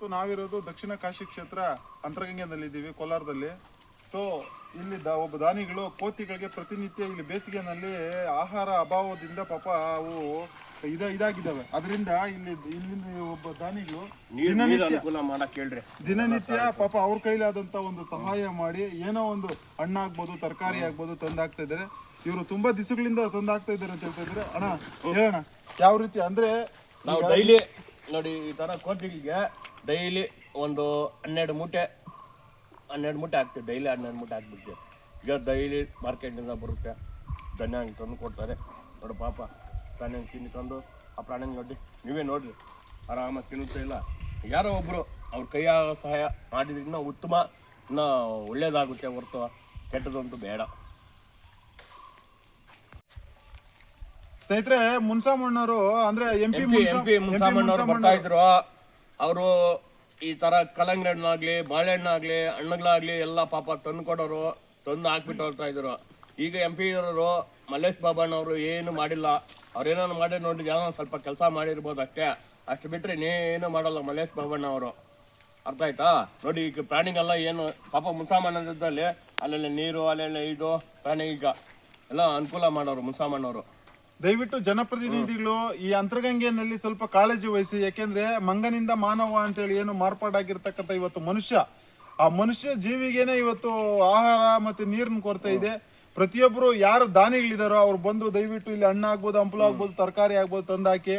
ಇವತ್ತು ನಾವಿರೋದು ದಕ್ಷಿಣ ಕಾಶಿ ಕ್ಷೇತ್ರ ಅಂತರಗಂಗೆನಲ್ಲಿದ್ದೀವಿ, ಕೋಲಾರದಲ್ಲಿ. ಸೊ ಇಲ್ಲಿ ಒಬ್ಬ ದಾನಿಗಳು ಕೋತಿಗಳಿಗೆ ಪ್ರತಿನಿತ್ಯ ಇಲ್ಲಿ ಬೇಸಿಗೆನಲ್ಲಿ ಆಹಾರ ಅಭಾವದಿಂದ ಪಾಪ ಅವು ಇದಾಗಿದ್ದಾವೆ. ಅದರಿಂದ ಇಲ್ಲಿಂದ ಒಬ್ಬ ದಾನಿಗಳು ದಿನನಿತ್ಯ ಪಾಪ ಅವ್ರ ಕೈಲಾದಂತ ಒಂದು ಸಹಾಯ ಮಾಡಿ ಏನೋ ಒಂದು ಹಣ್ಣಾಗ್ಬೋದು, ತರಕಾರಿ ಆಗ್ಬೋದು ತಂದಾಗ್ತಾ ಇದ್ದಾರೆ. ಇವರು ತುಂಬಾ ದಿವಸಗಳಿಂದ ತಂದಾಗ್ತಾ ಇದ್ದಾರೆ ಅಂತ ಹೇಳ್ತಾ ಇದ್ದಾರೆ. ಅಣ್ಣ ಹೇಳೋಣ ಯಾವ ರೀತಿ ಅಂದ್ರೆ ನಾವು ಡೈಲಿ ನೋಡಿ ಈ ತರ ಕೋಟಿಗಳಿಗೆ ಡೈಲಿ ಒಂದು 12 ಮೂಟೆ ಹಾಕ್ತೀವಿ. ಡೈಲಿ 12 ಮೂಟೆ ಹಾಕ್ಬಿಡ್ತೀವಿ. ಈಗ ಡೈಲಿ ಮಾರ್ಕೆಟ್ನಿಂದ ಬರುತ್ತೆ, ಧನ್ಯ ಹಂಗೆ ತಂದು ಕೊಡ್ತಾರೆ. ನೋಡಿ ಪಾಪ ಪ್ರಾಣಿ ಹಂಗೆ ತಿಂದು ತಂದು ಆ ಪ್ರಾಣಿ ನೋಡಿ ನೀವೇ ನೋಡ್ರಿ, ಆರಾಮಾಗಿ ತಿನ್ನುತ್ತಾ ಇಲ್ಲ. ಯಾರೋ ಒಬ್ರು ಅವ್ರ ಕೈಯ ಸಹಾಯ ಮಾಡಿದ್ರೆ ಇನ್ನೂ ಉತ್ತಮ, ಇನ್ನೂ ಒಳ್ಳೇದಾಗುತ್ತೆ ಹೊರತು ಕೆಟ್ಟದಂತೂ ಬೇಡ. ಸ್ನೇಹಿತರೆ, ಮುನ್ಸಾಮಣ್ಣವರು ಅಂದ್ರೆ MP ಮುನ್ಸಾಮಣ್ಣವ್ರು ಬರ್ತಾ ಇದ್ರು. ಅವರು ಈ ತರ ಕಲ್ಲಂಗಡಿ ಹಣ್ಣಾಗ್ಲಿ, ಬಾಳೆಹಣ್ಣಾಗ್ಲಿ, ಹಣ್ಣುಗಳಾಗ್ಲಿ ಎಲ್ಲ ಪಾಪ ತಂದು ಕೊಡೋರು, ತಂದು ಹಾಕ್ಬಿಟ್ಟು ಹೋಗ್ತಾ ಇದ್ರು. ಈಗ MP ಇರೋರು ಮಲ್ಲೇಶ್ ಬಾಬಣ್ಣವರು ಏನು ಮಾಡಿಲ್ಲ. ಅವ್ರೇನಾದ್ರು ಮಾಡಿ ನೋಡಿ ಏನೋ ಸ್ವಲ್ಪ ಕೆಲಸ ಮಾಡಿರ್ಬೋದು ಅಷ್ಟೇ, ಅಷ್ಟು ಬಿಟ್ರೆ ಇನ್ನೇನು ಮಾಡಲ್ಲ ಮಲ್ಲೇಶ್ ಬಾಬಣ್ಣ ಅವರು. ಅರ್ಥ ಆಯ್ತಾ? ನೋಡಿ ಈಗ ಪ್ರಾಣಿಗೆಲ್ಲ ಏನು ಪಾಪ ಮುನ್ಸಾಮಣ್ಣದಲ್ಲಿ ಅಲ್ಲೆಲ್ಲ ನೀರು, ಅಲ್ಲೆಲ್ಲ ಇದು ಪ್ರಾಣಿ ಈಗ ಎಲ್ಲ ಅನುಕೂಲ ಮಾಡೋರು ಮುನ್ಸಾಮಣ್ಣವರು. ದಯವಿಟ್ಟು ಜನಪ್ರತಿನಿಧಿಗಳು ಈ ಅಂತರಗಂಗೆನಲ್ಲಿ ಸ್ವಲ್ಪ ಕಾಳಜಿ ವಹಿಸಿ. ಯಾಕೆಂದ್ರೆ ಮಂಗನಿಂದ ಮಾನವ ಅಂತೇಳಿ ಏನು ಮಾರ್ಪಾಡಾಗಿರ್ತಕ್ಕಂಥ ಇವತ್ತು ಆ ಮನುಷ್ಯ ಜೀವಿಗೇನೆ ಇವತ್ತು ಆಹಾರ ಮತ್ತೆ ನೀರಿನ ಕೊರತೆ ಇದೆ. ಪ್ರತಿಯೊಬ್ಬರು ಯಾರು ದಾನಿಗಳಿದಾರೋ ಅವ್ರು ಬಂದು ದಯವಿಟ್ಟು ಇಲ್ಲಿ ಹಣ್ಣು ಆಗ್ಬೋದು, ಹಂಪಲು ಆಗ್ಬೋದು, ತರಕಾರಿ ಆಗ್ಬೋದು ತಂದಾಕಿ.